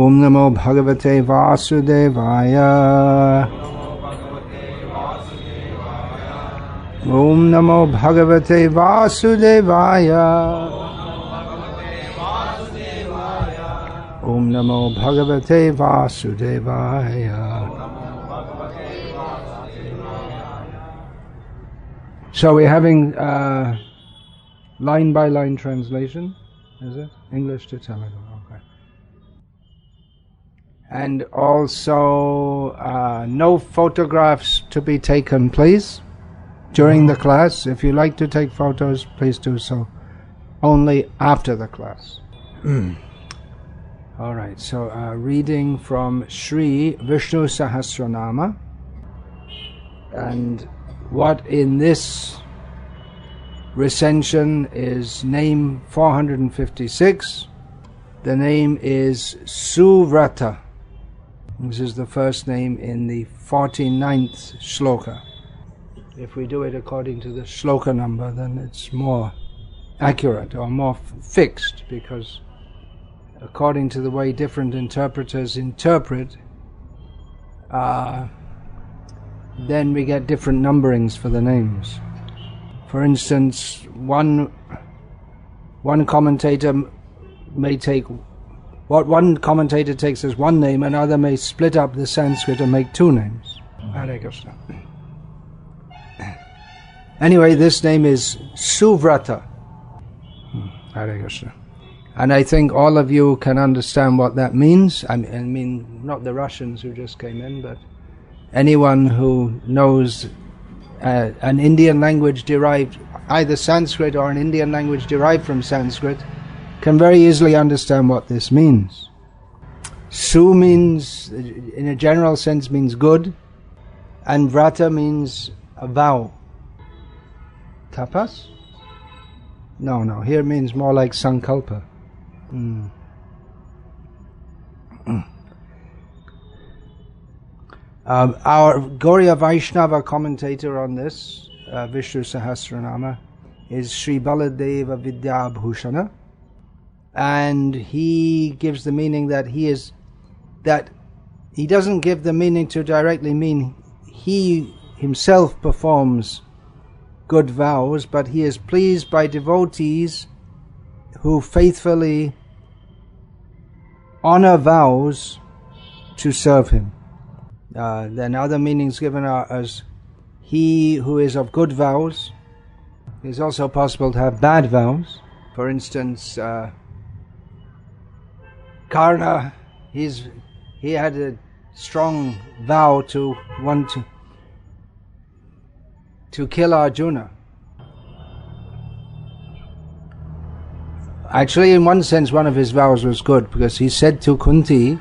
Om Namo Bhagavate Vasudevaya. Om Namo Bhagavate Vasudevaya. Om Namo Bhagavate Vasudevaya. So we're having line by line translation, is it? English to Telugu, okay. And also no photographs to be taken, please, during the class. If you like to take photos, please do so only after the class. All right, so reading from Sri Vishnu Sahasranama, and what in this recension is name 456. The name is Vratah. This is the first name in the 49th shloka. If we do it according to the shloka number, then it's more accurate or more fixed, because according to the way different interpreters interpret, then we get different numberings for the names. For instance, one commentator may take what one commentator takes as one name, another may split up the Sanskrit and make two names. Hare Krishna. Anyway, this name is Vratah. Hare Krishna. And I think all of you can understand what that means. I mean, not the Russians who just came in, but anyone who knows an Indian language derived, either Sanskrit or an Indian language derived from Sanskrit, can very easily understand what this means. Su means, in a general sense, means good, and Vrata means a vow. Tapas? No, here means more like Sankalpa. Our Gauriya Vaishnava commentator on this, Vishnu Sahasranama, is Sri Baladeva Vidyabhushana, and he gives the meaning that he doesn't give the meaning to directly mean he himself performs good vows, but he is pleased by devotees who faithfully honor vows to serve him. Then other meanings given are as he who is of good vows. It's also possible to have bad vows. For instance, Karna, he had a strong vow to want to kill Arjuna. Actually, in one sense, one of his vows was good, because he said to Kunti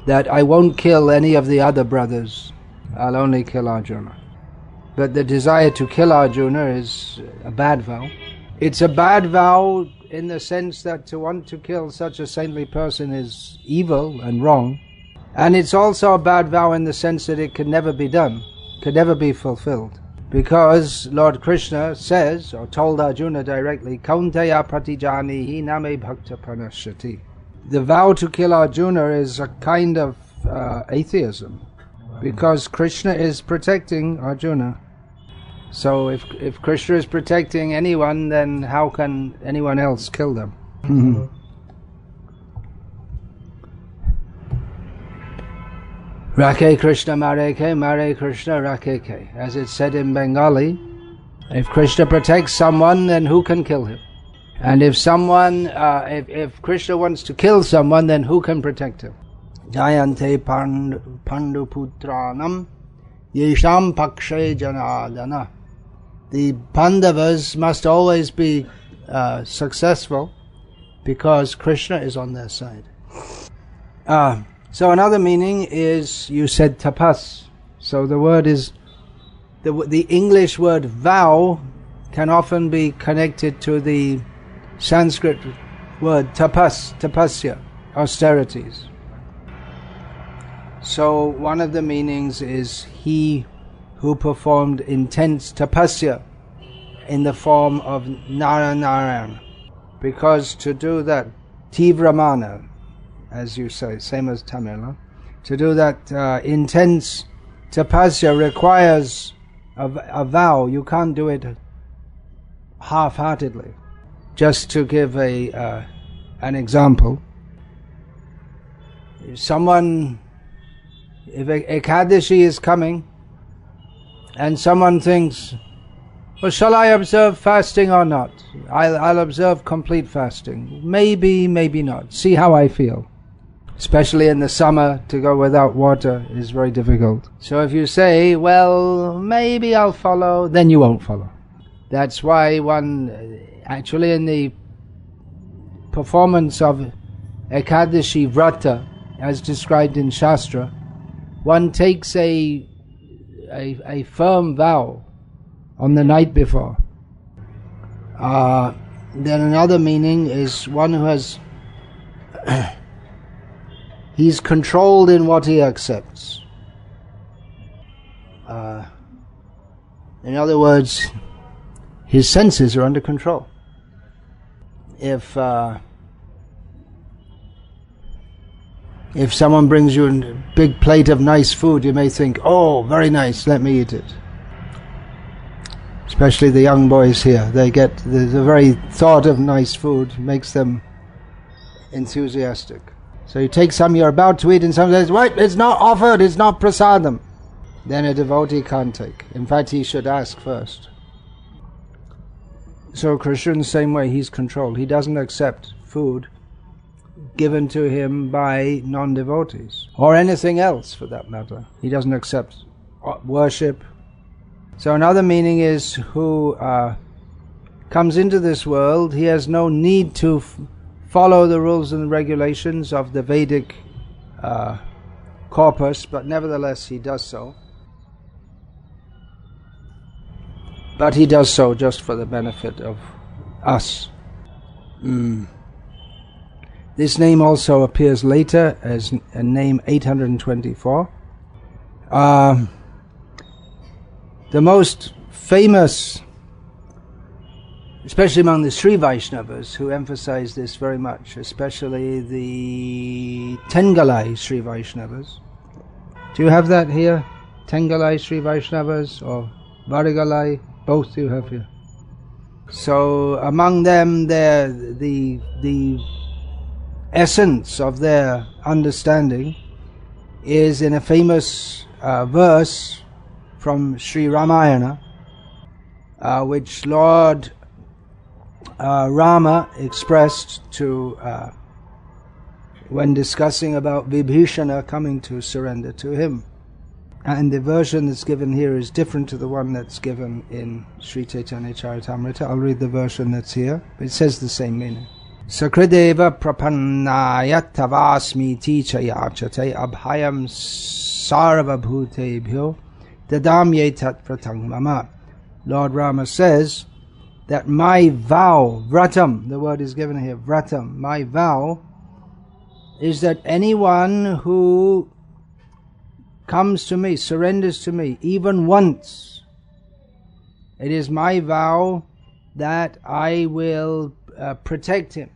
that I won't kill any of the other brothers, I'll only kill Arjuna. But the desire to kill Arjuna is a bad vow. It's a bad vow in the sense that to want to kill such a saintly person is evil and wrong. And it's also a bad vow in the sense that it can never be done, can never be fulfilled. Because Lord Krishna says, or told Arjuna directly, Kaunteya pratijanihi name bhakta pranashyati. The vow to kill Arjuna is a kind of atheism, because Krishna is protecting Arjuna. So if Krishna is protecting anyone, then how can anyone else kill them? Rakhe Krishna Mare Krishna Rakhe. As it's said in Bengali, if Krishna protects someone, then who can kill him? And if if Krishna wants to kill someone, then who can protect him? Jayante Pandu Putranam Yesham Pakshe Janadana. The Pandavas must always be successful because Krishna is on their side. So another meaning is, you said tapas. So the word is, the English word vow can often be connected to the Sanskrit word tapas, tapasya, austerities. So one of the meanings is he who performed intense tapasya in the form of Narayana. Because to do that, tivramana, as you say, same as Tamil. Huh? To do that intense tapasya requires a vow. You can't do it half-heartedly. Just to give an example, if Ekadashi is coming, and someone thinks, well, shall I observe fasting or not? I'll observe complete fasting. Maybe, maybe not. See how I feel. Especially in the summer, to go without water is very difficult. So if you say, well, maybe I'll follow, then you won't follow. That's why actually in the performance of Ekadashi vratah, as described in Shastra, one takes a firm vow on the night before. Then another meaning is one who has he's controlled in what he accepts. In other words, his senses are under control. If someone brings you a big plate of nice food, you may think, oh, very nice, let me eat it. Especially the young boys here, they get the very thought of nice food makes them enthusiastic. So you take some you're about to eat and someone says, wait, it's not offered, it's not prasadam. Then a devotee can't take. In fact, he should ask first. So Krishna in the same way, he's controlled. He doesn't accept food given to him by non-devotees, or anything else for that matter. He doesn't accept worship. So another meaning is who comes into this world, he has no need to follow the rules and regulations of the Vedic corpus, but nevertheless he does so. But he does so just for the benefit of us. This name also appears later as a name 824. The most famous, especially among the Sri Vaishnavas, who emphasize this very much, especially the Tengalai Sri Vaishnavas. Do you have that here? Tengalai Sri Vaishnavas or Varigalai? Both you have here. So among them, the essence of their understanding is in a famous verse from Sri Ramayana, which Lord Rama expressed to when discussing about Vibhishana coming to surrender to him. And the version that's given here is different to the one that's given in Sri Chaitanya Charitamrita. I'll read the version that's here. It says the same meaning. Sakrideva prapannaya tavasmi tichayachate abhayam sarvabhutebhyo dadamye tat pratang mama. Lord Rama says that my vow, vratam, the word is given here, vratam, my vow is that anyone who comes to me, surrenders to me, even once, it is my vow that I will protect him.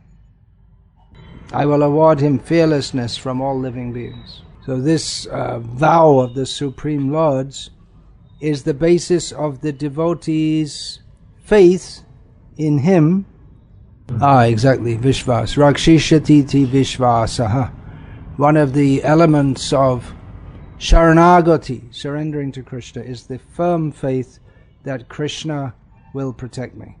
I will award him fearlessness from all living beings. So this vow of the Supreme Lord's is the basis of the devotee's faith in him. Exactly, Vishvas. Rakshishati Vishvasaha. One of the elements of Sharanagati, surrendering to Krishna, is the firm faith that Krishna will protect me.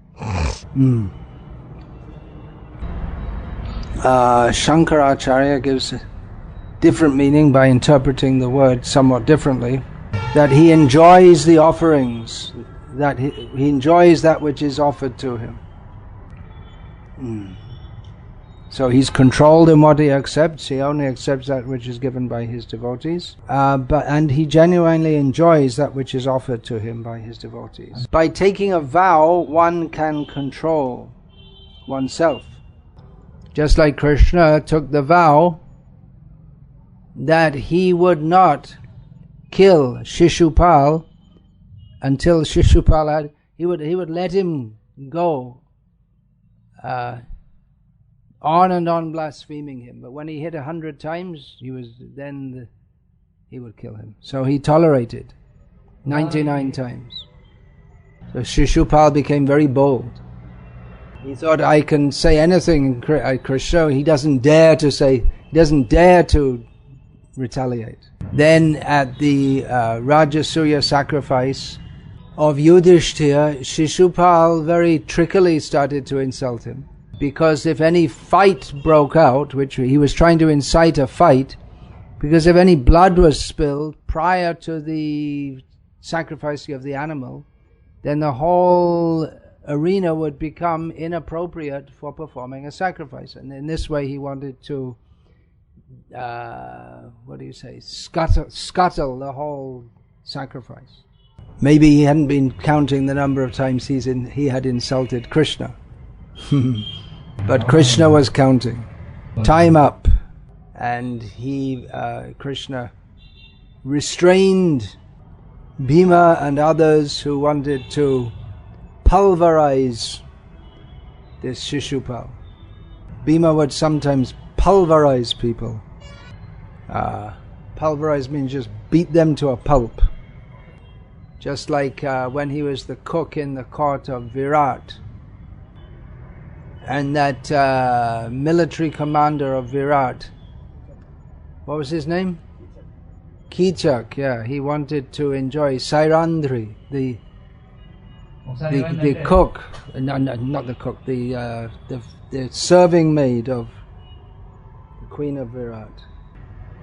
Shankaracharya gives a different meaning by interpreting the word somewhat differently, that he enjoys the offerings, that he enjoys that which is offered to him. So he's controlled in what he accepts. He only accepts that which is given by his devotees. And he genuinely enjoys that which is offered to him by his devotees. By taking a vow, one can control oneself. Just like Krishna took the vow that he would not kill Shishupal until Shishupal had... He would let him go on blaspheming him. But when he hit 100 times, he would kill him. So he tolerated 99 times. So Shishupal became very bold. He thought, I can say anything at Krishna. He doesn't dare to retaliate. Then at the Rajasuya sacrifice of Yudhishthira, Shishupal very trickily started to insult him. Because if any fight broke out, which he was trying to incite a fight, because if any blood was spilled prior to the sacrificing of the animal, then the whole arena would become inappropriate for performing a sacrifice. And in this way he wanted to, scuttle the whole sacrifice. Maybe he hadn't been counting the number of times he had insulted Krishna. But Krishna was counting. Time up. And Krishna restrained Bhima and others who wanted to pulverize this Shishupal. Bhima would sometimes pulverize people. Pulverize means just beat them to a pulp. Just like when he was the cook in the court of Virat. And that military commander of Virat, what was his name? Kichak, yeah. He wanted to enjoy Sairandri, the cook, not the cook, the serving maid of the Queen of Virat.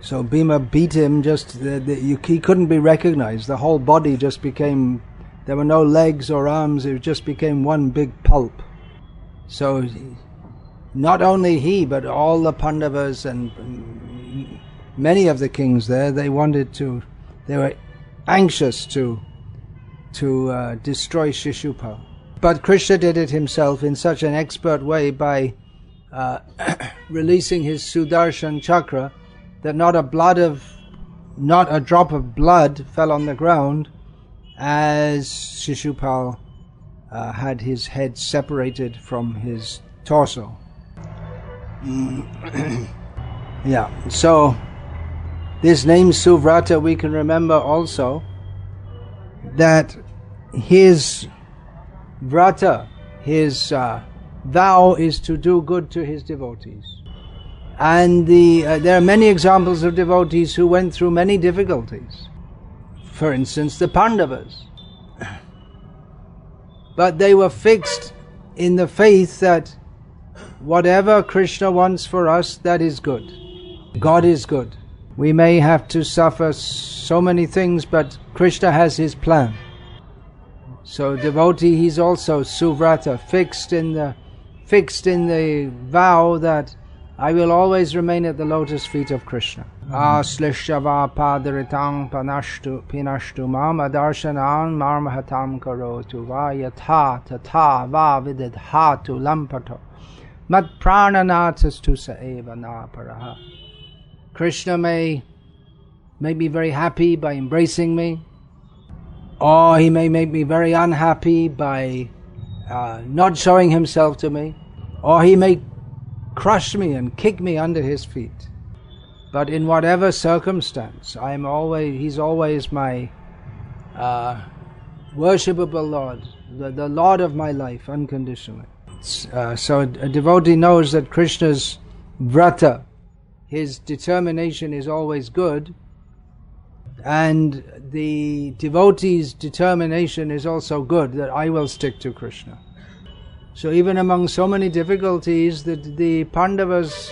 So Bhima beat him, he couldn't be recognized. The whole body just became, there were no legs or arms, it just became one big pulp. So not only he, but all the Pandavas and many of the kings there, they were anxious to destroy Shishupal. But Krishna did it himself in such an expert way by releasing his Sudarshan chakra that not a drop of blood fell on the ground as Shishupal had his head separated from his torso. Yeah, so this name Suvrata, we can remember also that his vratah, his vow is to do good to his devotees. And there are many examples of devotees who went through many difficulties. For instance, the Pandavas. But they were fixed in the faith that whatever Krishna wants for us, that is good. God is good. We may have to suffer so many things, but Krishna has his plan. So devotee, he's also suvrata, fixed in the vow that I will always remain at the lotus feet of Krishna. Aslishava padaritang pinashtu mam adarshanan marmahatam karotu va yatha tata va vididhatu lampato mat prananatastu saeva naparaha. Krishna may be very happy by embracing me, or he may make me very unhappy by not showing himself to me, or he may crush me and kick me under his feet. But in whatever circumstance, he's always my worshipable Lord, the Lord of my life, unconditionally. So a devotee knows that Krishna's vratah, his determination is always good, and the devotee's determination is also good, that I will stick to Krishna. So even among so many difficulties, the Pandavas'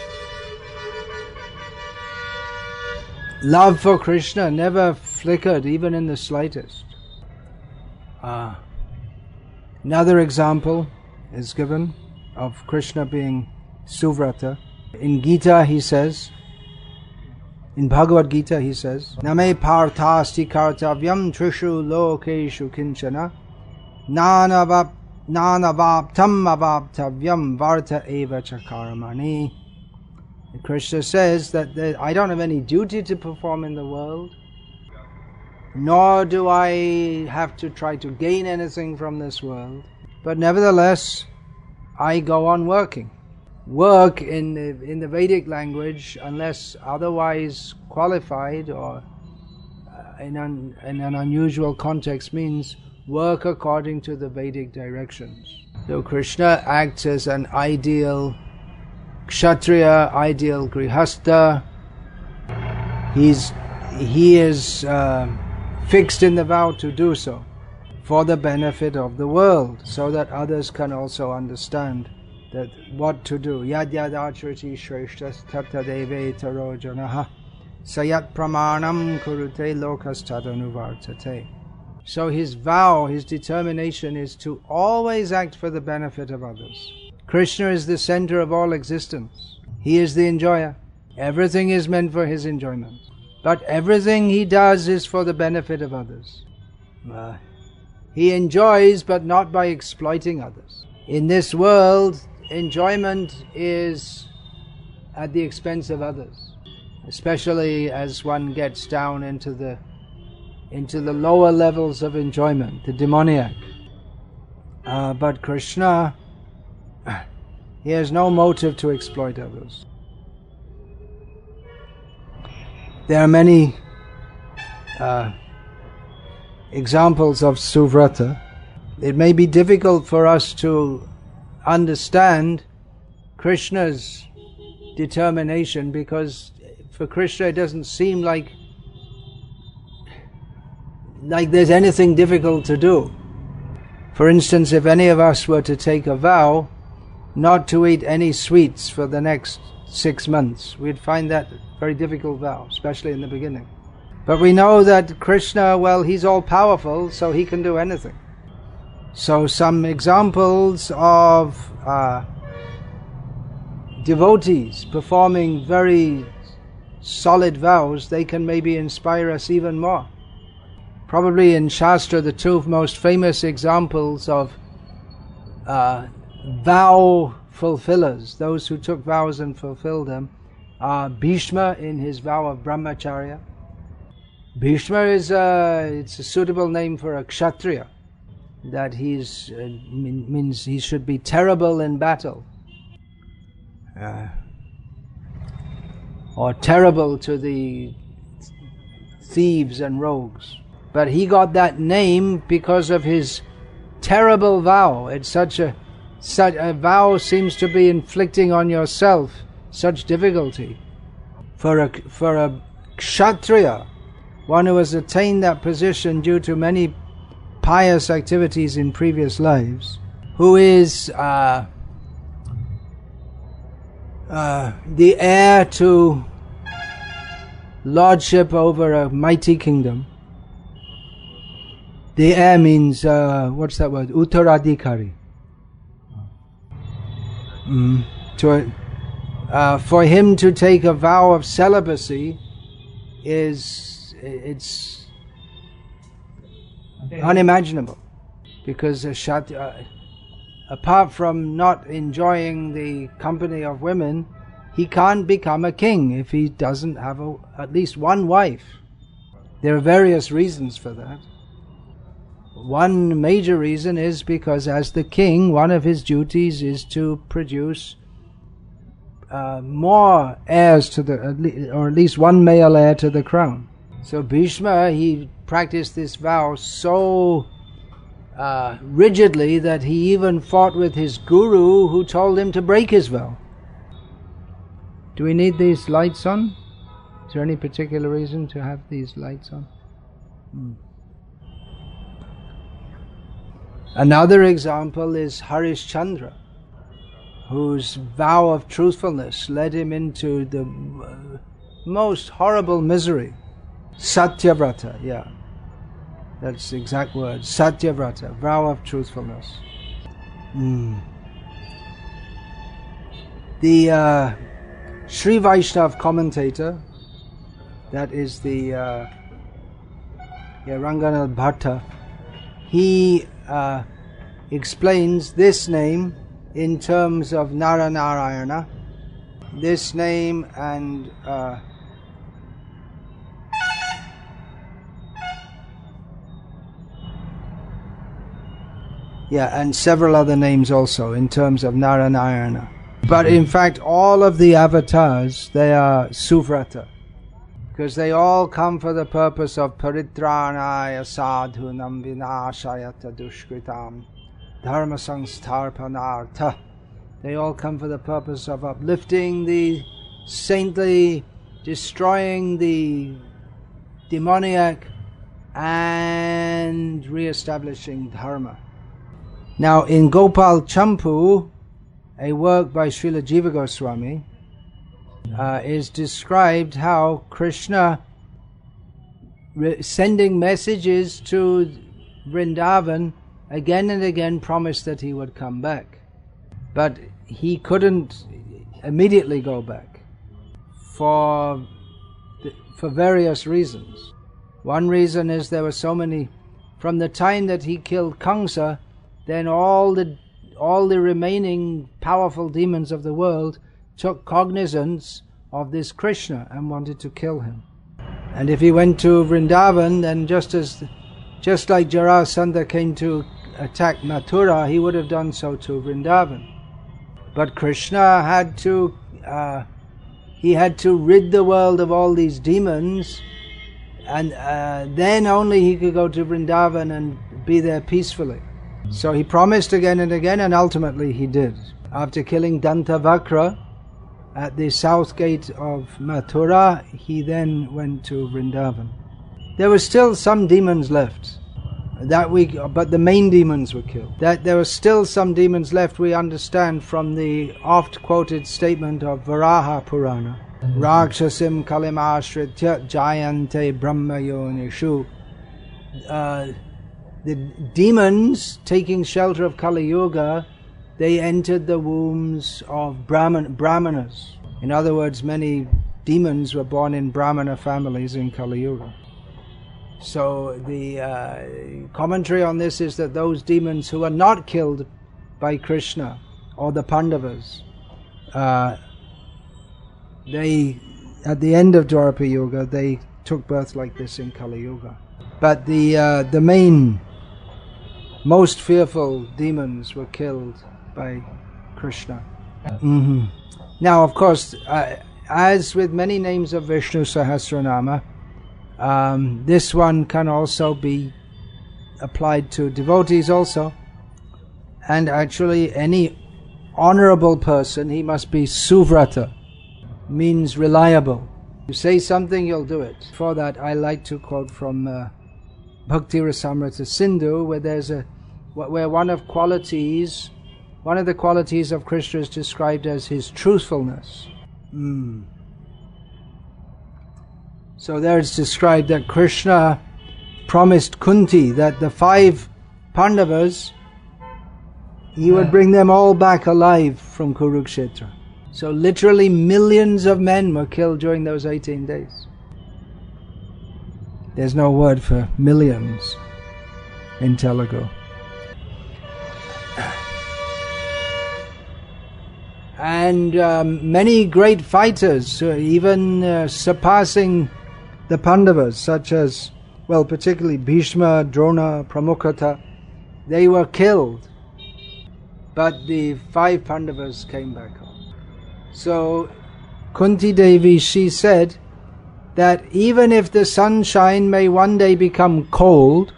love for Krishna never flickered, even in the slightest. Another example is given of Krishna being suvrata. In Gita he says, in Bhagavad Gita he says, Name parthasti kartavyam trishu lokeshu kinchana nanavaptam avaptavyam varta eva chakaramani. Krishna says that I don't have any duty to perform in the world, nor do I have to try to gain anything from this world, but nevertheless I go on working. work in the Vedic language, unless otherwise qualified or in an unusual context, means work according to the Vedic directions. So Krishna acts as an ideal kshatriya, ideal grihastha. He is fixed in the vow to do so for the benefit of the world, so that others can also understand that what to do. Yad yad acharati shreshtas tata devetaro janaha sayat pramanam kurute lokas tadanuvartate. So his vow, his determination is to always act for the benefit of others. Krishna is the center of all existence. He is the enjoyer. Everything is meant for his enjoyment. But everything he does is for the benefit of others. He enjoys, but not by exploiting others. In this world, enjoyment is at the expense of others, especially as one gets down into the lower levels of enjoyment, the demoniac. But Krishna, he has no motive to exploit others. There are many examples of suvrata. It may be difficult for us to understand Krishna's determination, because for Krishna it doesn't seem like there's anything difficult to do. For instance, if any of us were to take a vow not to eat any sweets for the next 6 months, we'd find that a very difficult vow, especially in the beginning. But we know that Krishna, well, he's all powerful, so he can do anything. So some examples of devotees performing very solid vows, they can maybe inspire us even more. Probably in Shastra, the two most famous examples of vow fulfillers, those who took vows and fulfilled them, are Bhishma in his vow of brahmacharya. Bhishma is it's a suitable name for a kshatriya, that means he should be terrible in battle, or terrible to the thieves and rogues. But he got that name because of his terrible vow. It's such a vow seems to be inflicting on yourself such difficulty. For a kshatriya, one who has attained that position due to many pious activities in previous lives, who is the heir to lordship over a mighty kingdom. The heir means, what's that word? Uttaradhikari. For him to take a vow of celibacy it's unimaginable, because apart from not enjoying the company of women, he can't become a king if he doesn't have at least one wife. There are various reasons for that. One major reason is because as the king, one of his duties is to produce more heirs to or at least one male heir to the crown. So Bhishma, he practiced this vow so rigidly that he even fought with his guru, who told him to break his vow. Do we need these lights on? Is there any particular reason to have these lights on? Another example is Harishchandra, whose vow of truthfulness led him into the most horrible misery. Satyavrata, yeah. That's the exact word. Satyavrata, vow of truthfulness. The Sri Vaishnav commentator, that is the Ranganath Bhatta, he explains this name in terms of Naranarayana. This name and and several other names also in terms of Naranarayana. But in fact, all of the avatars, they are suvrata, because they all come for the purpose of paritranaya sadhunam vinashayata dushkritam dharma sangstarpanartha. They all come for the purpose of uplifting the saintly, destroying the demoniac, and re-establishing dharma. Now in Gopal Champu, a work by Srila Jiva Goswami, is described how Krishna, sending messages to Vrindavan, again and again promised that he would come back. But he couldn't immediately go back for various reasons. One reason is there were so many, from the time that he killed Kamsa, then all the remaining powerful demons of the world took cognizance of this Krishna and wanted to kill him. And if he went to Vrindavan, then just like Jarasandha came to attack Mathura, he would have done so to Vrindavan. But Krishna had to rid the world of all these demons, and then only he could go to Vrindavan and be there peacefully. So he promised again and again, and ultimately he did. After killing Dantavakra at the south gate of Mathura, he then went to Vrindavan. There were still some demons left but the main demons were killed. That there were still some demons left, we understand from the oft-quoted statement of Varaha Purana. Rakshasim kalimashritya jayante brahmayonishu. The demons, taking shelter of Kali Yuga, they entered the wombs of Brahmanas. In other words, many demons were born in Brahmana families in Kali Yuga. So the commentary on this is that those demons who were not killed by Krishna or the Pandavas, they, at the end of Dwapara Yuga, they took birth like this in Kali Yuga. But the main, most fearful demons were killed by Krishna. Mm-hmm. Now, of course, as with many names of Vishnu Sahasranama, this one can also be applied to devotees also. And actually, any honorable person, he must be suvrata, means reliable. You say something, you'll do it. For that, I like to quote from Bhakti Rasamrita Sindhu, where one of the qualities of Krishna is described as his truthfulness. So there it's described that Krishna promised Kunti that the 5 Pandavas, he would bring them all back alive from Kurukshetra. So literally millions of men were killed during those 18 days. There's no word for millions in Telugu. And many great fighters, even surpassing the Pandavas, such as, well, particularly Bhishma, Drona, Pramukhata, they were killed. But the 5 Pandavas came back home. So Kunti Devi, she said that even if the sunshine may one day become cold,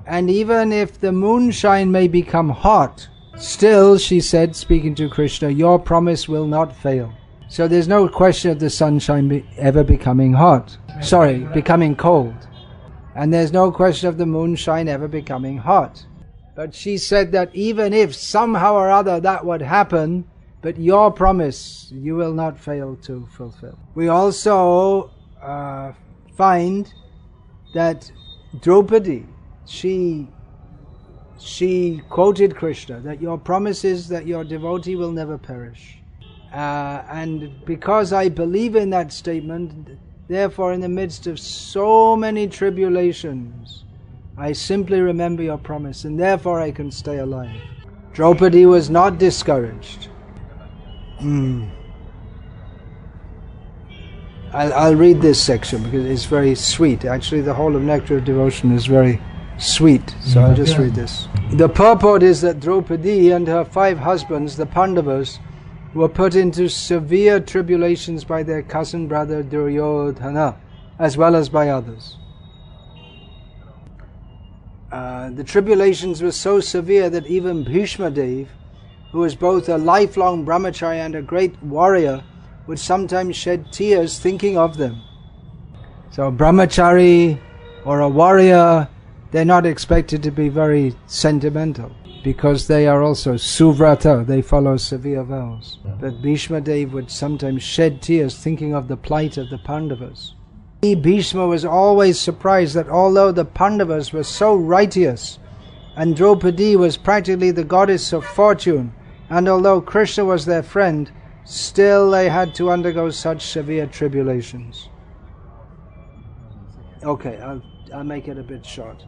and even if the moonshine may become hot, still, she said, speaking to Krishna, your promise will not fail. So there's no question of the sunshine ever becoming becoming cold. And there's no question of the moonshine ever becoming hot. But she said that even if somehow or other that would happen, but your promise you will not fail to fulfill. We also find that Draupadi, she quoted Krishna, that your promise is that your devotee will never perish. And because I believe in that statement, therefore in the midst of so many tribulations, I simply remember your promise, and therefore I can stay alive. Draupadi was not discouraged. I'll read this section because it's very sweet. Actually, the whole of Nectar of Devotion is very sweet, so I'll just read this. The purport is that Draupadi and her 5 husbands, the Pandavas, were put into severe tribulations by their cousin brother Duryodhana, as well as by others. The tribulations were so severe that even Bhishma Dev, who was both a lifelong brahmachari and a great warrior, would sometimes shed tears thinking of them. So a brahmachari or a warrior, they're not expected to be very sentimental, because they are also vratah, they follow severe vows. But Bhishma Dev would sometimes shed tears thinking of the plight of the Pandavas. Bhishma was always surprised that although the Pandavas were so righteous, and Draupadi was practically the goddess of fortune, and although Krishna was their friend, still they had to undergo such severe tribulations. Okay, I'll make it a bit short.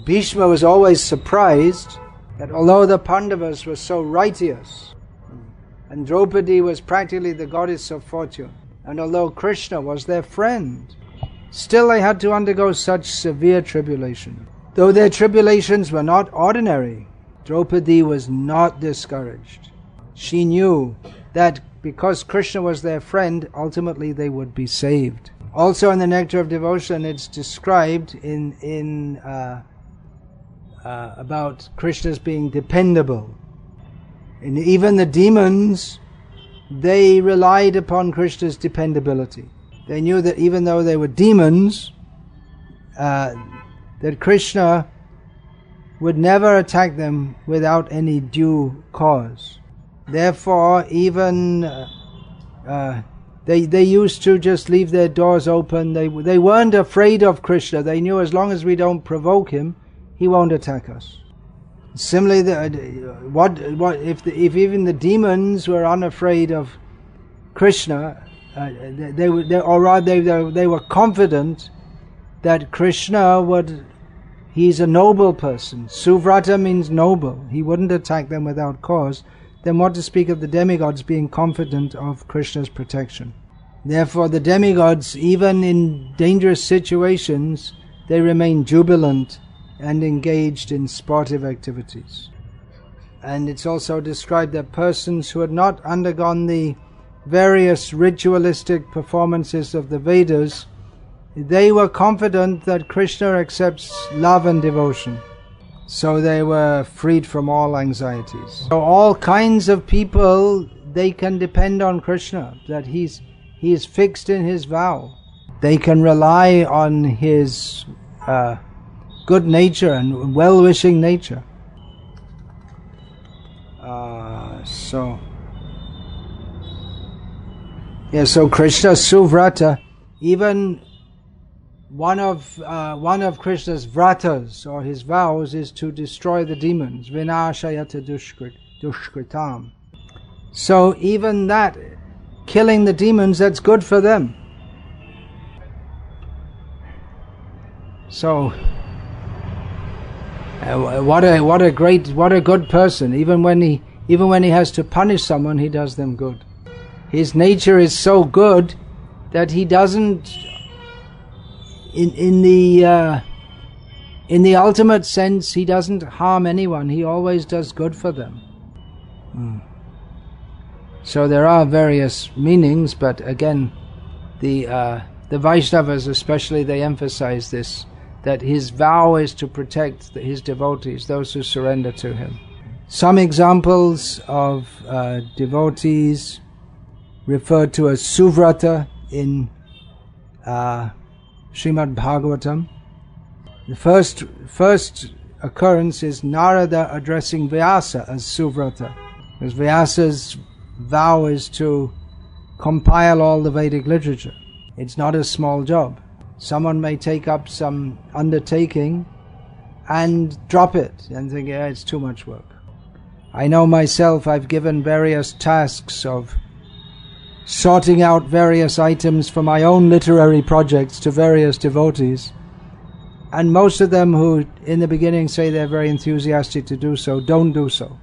Bhishma was always surprised that although the Pandavas were so righteous, and Draupadi was practically the goddess of fortune, and although Krishna was their friend, still they had to undergo such severe tribulation. Though their tribulations were not ordinary, Draupadi was not discouraged. She knew that because Krishna was their friend, ultimately they would be saved. Also in the Nectar of Devotion, it's described about Krishna's being dependable. And even the demons, they relied upon Krishna's dependability. They knew that even though they were demons, that Krishna would never attack them without any due cause. Therefore, even they used to just leave their doors open. They weren't afraid of Krishna. They knew as long as we don't provoke him, he won't attack us. Similarly, if even the demons were unafraid of Krishna, they were confident that Krishna he's a noble person. Vratah means noble. He wouldn't attack them without cause. Then what to speak of the demigods being confident of Krishna's protection? Therefore the demigods, even in dangerous situations, they remain jubilant and engaged in sportive activities. And it's also described that persons who had not undergone the various ritualistic performances of the Vedas, they were confident that Krishna accepts love and devotion. So they were freed from all anxieties. So all kinds of people, they can depend on Krishna, that he is fixed in his vow. They can rely on his good nature and well-wishing nature. So Krishna Suvrata, even one of Krishna's vratas, or his vows, is to destroy the demons. Vinashayata dushkritam. So even that, killing the demons, that's good for them. So what a good person. Even when he has to punish someone, he does them good. His nature is so good that he doesn't, in the ultimate sense, he doesn't harm anyone. He always does good for them. So there are various meanings, but again, the Vaishnavas especially, they emphasize this, that his vow is to protect his devotees, those who surrender to him. Some examples of devotees referred to as Suvrata in Srimad Bhagavatam. The first occurrence is Narada addressing Vyasa as Suvrata, because Vyasa's vow is to compile all the Vedic literature. It's not a small job. Someone may take up some undertaking and drop it and think, yeah, it's too much work. I know myself, I've given various tasks of sorting out various items for my own literary projects to various devotees, and most of them who in the beginning say they're very enthusiastic to do so, don't do so.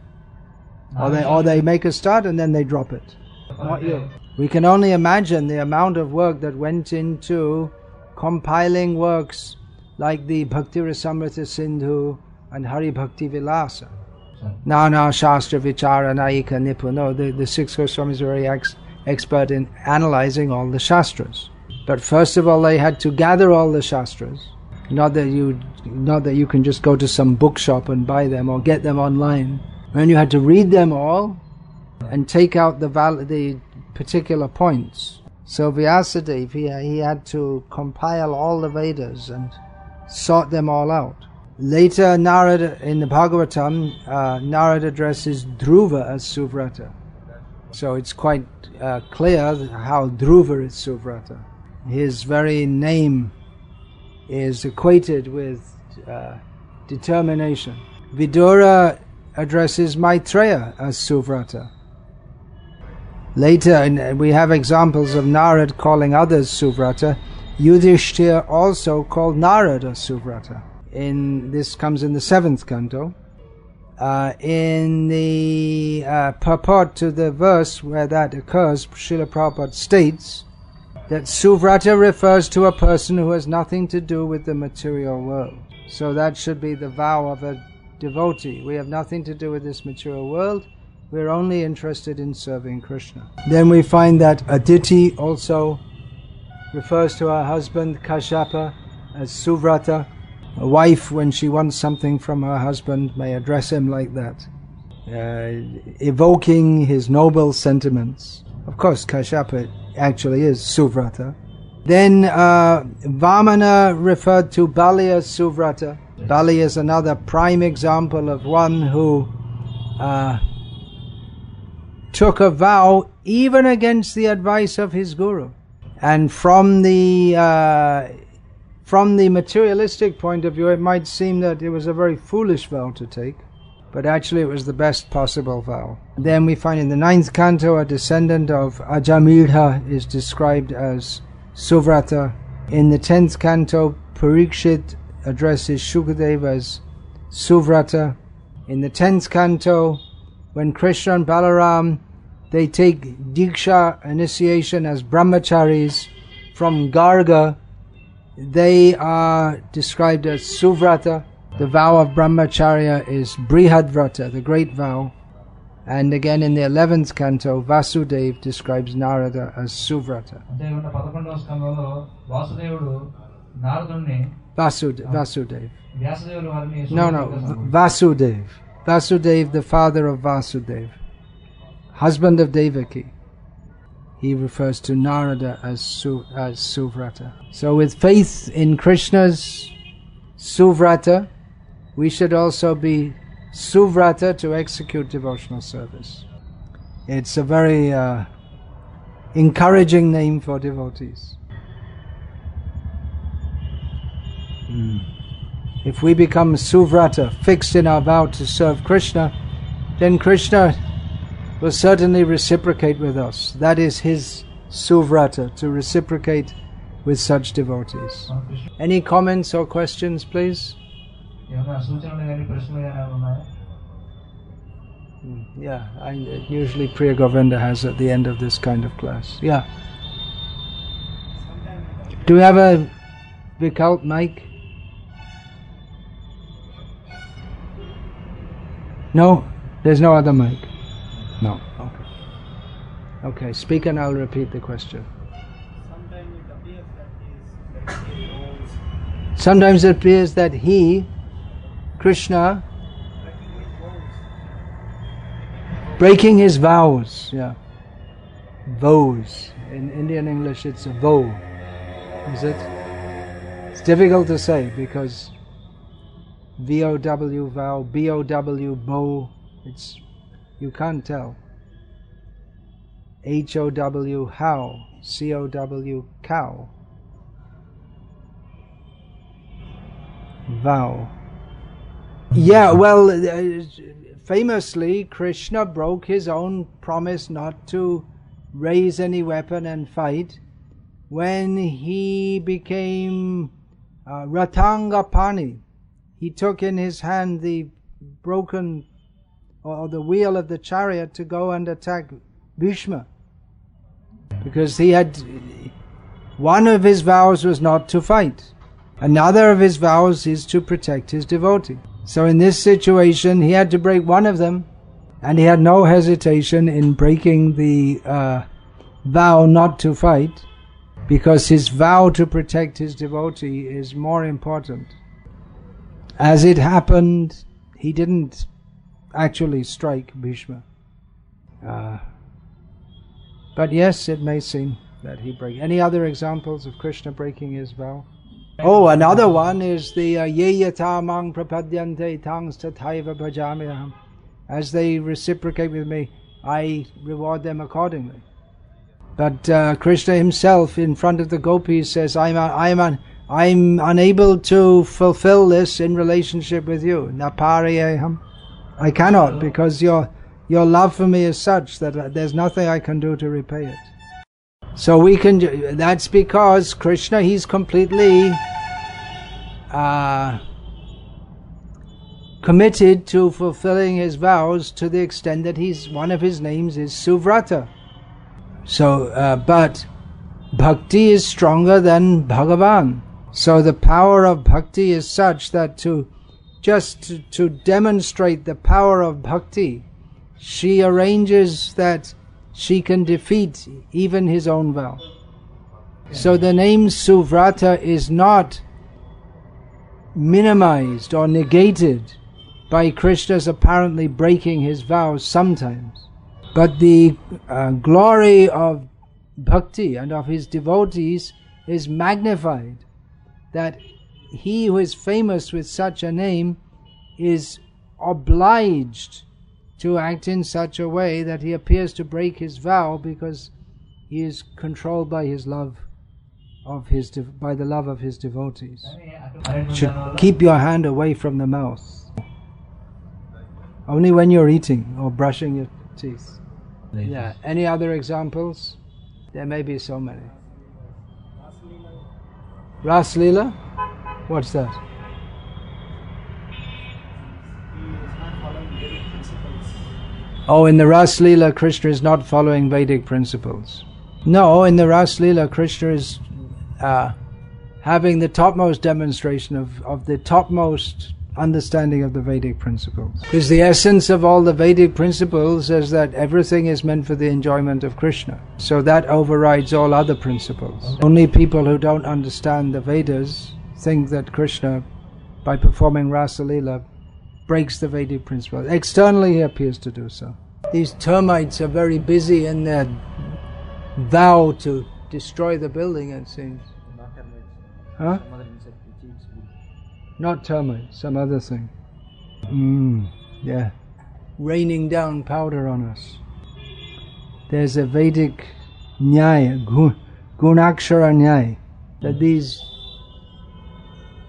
Or they make a start and then they drop it. Not you. We can only imagine the amount of work that went into compiling works like the Bhakti Rasamrita Sindhu and Hari Bhakti Vilasa. Nana Shastra Vichara Naika Nipuno. The six Goswamis were very expert in analyzing all the Shastras. But first of all, they had to gather all the Shastras. Not that you can just go to some bookshop and buy them or get them online. And you had to read them all and take out the particular points. So Vyasadeva, he had to compile all the Vedas and sort them all out. Later, Narada, in the Bhagavatam, Narada addresses Dhruva as Suvrata. So it's quite clear how Dhruva is Suvrata. His very name is equated with determination. Vidura addresses Maitreya as Suvrata. Later, we have examples of Narad calling others Suvrata. Yudhishthira also called Narada Suvrata. This comes in the 7th canto. In the purport to the verse where that occurs, Srila Prabhupada states that Suvrata refers to a person who has nothing to do with the material world. So that should be the vow of a devotee. We have nothing to do with this material world. We're only interested in serving Krishna. Then we find that Aditi also refers to her husband Kashyapa as Suvrata. A wife, when she wants something from her husband, may address him like that, evoking his noble sentiments. Of course, Kashyapa actually is Suvrata. Then Vamana referred to Bali as Suvrata. Bali is another prime example of one who took a vow even against the advice of his guru. And from the materialistic point of view, it might seem that it was a very foolish vow to take, but actually it was the best possible vow. Then we find in the 9th canto a descendant of Ajamirha is described as Suvrata. In the 10th canto, Parikshit addresses Shukadeva as Suvrata. In the 10th canto, when Krishna and Balaram, they take Diksha initiation as brahmacharis from Garga, they are described as Suvrata. The vow of brahmacharya is Brihadvrata, the great vow. And again in the 11th canto, Vasudev describes Narada as Suvrata. Vasudev. No, Vasudev. Vasudev, the father of Vasudev, husband of Devaki. He refers to Narada as Suvrata. So with faith in Krishna's Suvrata, we should also be Suvrata to execute devotional service. It's a very encouraging name for devotees. If we become Suvrata, fixed in our vow to serve Krishna, then Krishna will certainly reciprocate with us. That is his Suvrata, to reciprocate with such devotees. Any comments or questions, please? Yeah, usually Priya Govinda has at the end of this kind of class. Yeah. Do we have a Vikult mic? No? There's no other mic? No. Okay. Okay, speak and I'll repeat the question. Sometimes it appears that he, Krishna, breaking his vows. Yeah. Vows. In Indian English it's a vow. Is it? It's difficult to say because V-O-W vow, B-O-W bow, you can't tell. H-O-W how, C-O-W cow. Vow. Yeah, well, famously Krishna broke his own promise not to raise any weapon and fight when he became Ratangapani. He took in his hand the broken or the wheel of the chariot to go and attack Bhishma. Because one of his vows was not to fight. Another of his vows is to protect his devotee. So in this situation, he had to break one of them, and he had no hesitation in breaking the vow not to fight, because his vow to protect his devotee is more important. As it happened, he didn't actually strike Bhishma. But yes, it may seem that he break. Any other examples of Krishna breaking his vow? Oh, another one is the ye yata mang prapadyante tangs tathaiva bhajamyaham. As they reciprocate with me, I reward them accordingly. But Krishna himself, in front of the gopis, says, I'm unable to fulfill this in relationship with you. Napariyaham. I cannot, because your love for me is such that there's nothing I can do to repay it. So we can. That's because Krishna, he's completely committed to fulfilling his vows, to the extent that one of his names is Vratah. So, but Bhakti is stronger than Bhagavan. So the power of Bhakti is such that to demonstrate the power of Bhakti, she arranges that she can defeat even his own vow. So the name Suvrata is not minimized or negated by Krishna's apparently breaking his vows sometimes. But the glory of Bhakti and of his devotees is magnified, that he who is famous with such a name is obliged to act in such a way that he appears to break his vow, because he is controlled by his love of by the love of his devotees. Should keep your hand away from the mouth. Only when you're eating or brushing your teeth. Yeah. Any other examples? There may be so many. Ras Leela? What's that? Oh, in the Ras Leela, Krishna is not following Vedic principles. No, in the Ras Leela, Krishna is having the topmost demonstration of the topmost understanding of the Vedic principles. Because the essence of all the Vedic principles is that everything is meant for the enjoyment of Krishna. So that overrides all other principles. Only people who don't understand the Vedas think that Krishna, by performing Rasa Leela, breaks the Vedic principles. Externally he appears to do so. These termites are very busy in their vow to destroy the building, it seems. Huh? Not termites, some other thing. Yeah. Raining down powder on us. There's a Vedic Nyaya, Gunakshara Nyaya, that these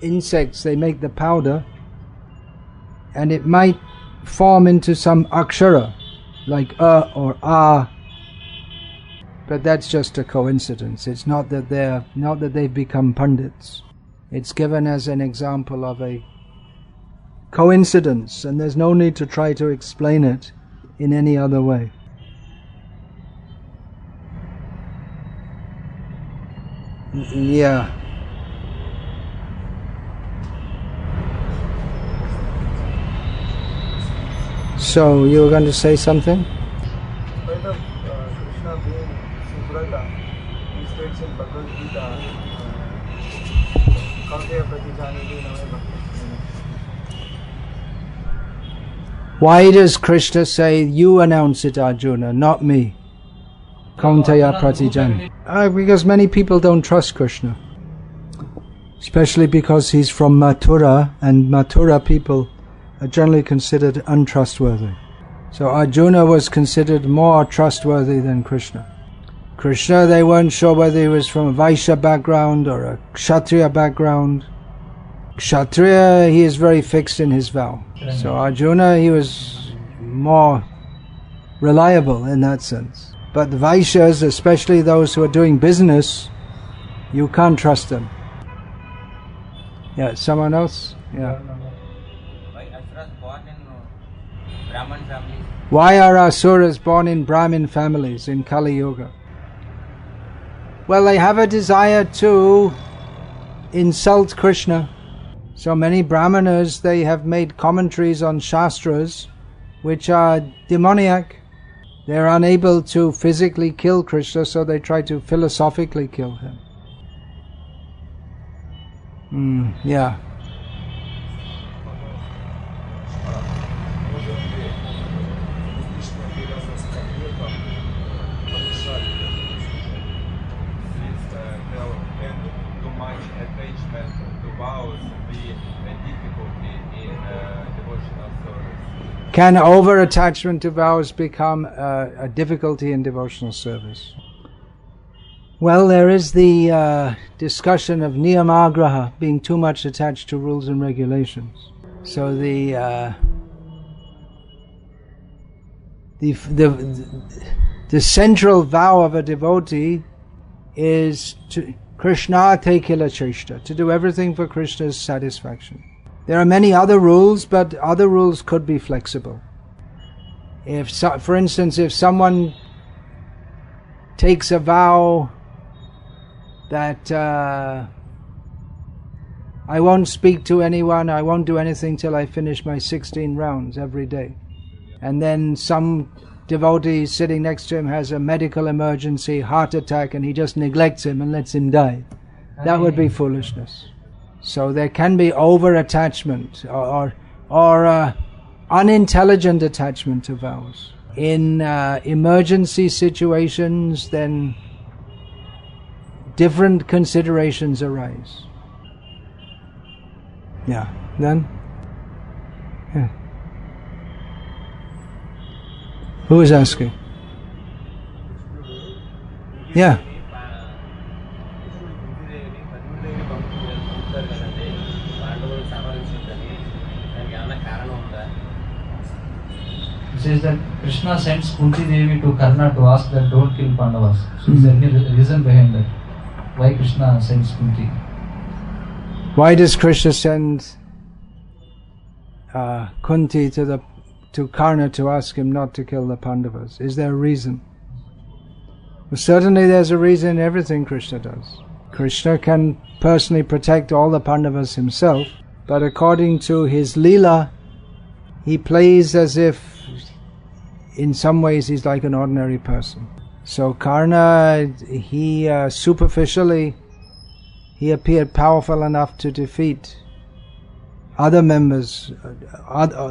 insects, they make the powder, and it might form into some akshara, like or a, but that's just a coincidence. It's not that they've become pundits. It's given as an example of a coincidence, and there's no need to try to explain it in any other way. Yeah. So, you were going to say something? In spite of Krishna being Subrata, he states in Bhagavad Gita, why does Krishna say, you announce it, Arjuna, not me? Kauntaya Pratijani. Because many people don't trust Krishna. Especially because he's from Mathura, and Mathura people are generally considered untrustworthy. So Arjuna was considered more trustworthy than Krishna. Krishna, they weren't sure whether he was from a Vaishya background or a Kshatriya background. Kshatriya, he is very fixed in his vow. So Arjuna, he was more reliable in that sense. But the Vaishyas, especially those who are doing business, you can't trust them. Yeah, someone else? Yeah. Why are asuras born in Brahmin families in Kali Yuga? Well, they have a desire to insult Krishna. So many brahmanas, they have made commentaries on shastras which are demoniac. They're unable to physically kill Krishna, so they try to philosophically kill him. Yeah. Can over-attachment to vows become a difficulty in devotional service? Well, there is the discussion of niyamagraha, being too much attached to rules and regulations. So the central vow of a devotee is to Krishna te kila cheshta, to do everything for Krishna's satisfaction. There are many other rules, but other rules could be flexible. For instance, if someone takes a vow that I won't speak to anyone, I won't do anything till I finish my 16 rounds every day, and then some devotee sitting next to him has a medical emergency, heart attack, and he just neglects him and lets him die, that would be foolishness. So there can be over-attachment or unintelligent attachment to vows. In emergency situations, then different considerations arise. Yeah, then? Yeah. Who is asking? Yeah. It says that Krishna sends Kunti Devi to Karna to ask that don't kill Pandavas. So is there any reason behind that? Why Krishna sends Kunti? Why does Krishna send Kunti to Karna to ask him not to kill the Pandavas? Is there a reason? Well, certainly there's a reason in everything Krishna does. Krishna can personally protect all the Pandavas himself, but according to his Leela, he plays as if in some ways he's like an ordinary person. So Karna, he superficially, he appeared powerful enough to defeat other members.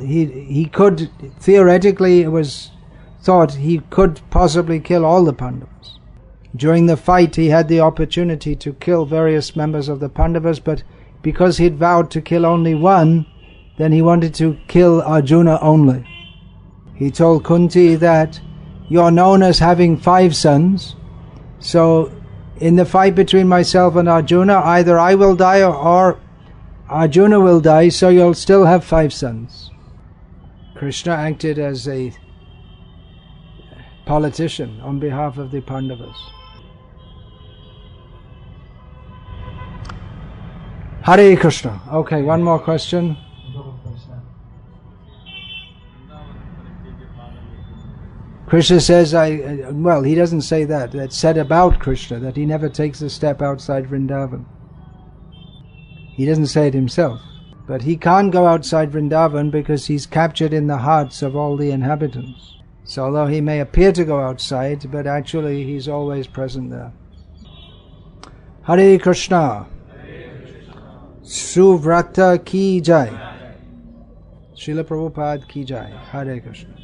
He could, theoretically it was thought he could possibly kill all the Pandavas. During the fight he had the opportunity to kill various members of the Pandavas, but because he'd vowed to kill only one, then he wanted to kill Arjuna only. He told Kunti that you're known as having 5 sons, so in the fight between myself and Arjuna, either I will die or Arjuna will die, so you'll still have 5 sons. Krishna acted as a politician on behalf of the Pandavas. Hare Krishna. Okay, one more question. Krishna says, well, he doesn't say that. That's said about Krishna, that he never takes a step outside Vrindavan. He doesn't say it himself. But he can't go outside Vrindavan because he's captured in the hearts of all the inhabitants. So although he may appear to go outside, but actually he's always present there. Hare Krishna. Vratah ki jai. Srila Prabhupada ki jai. Hare Krishna.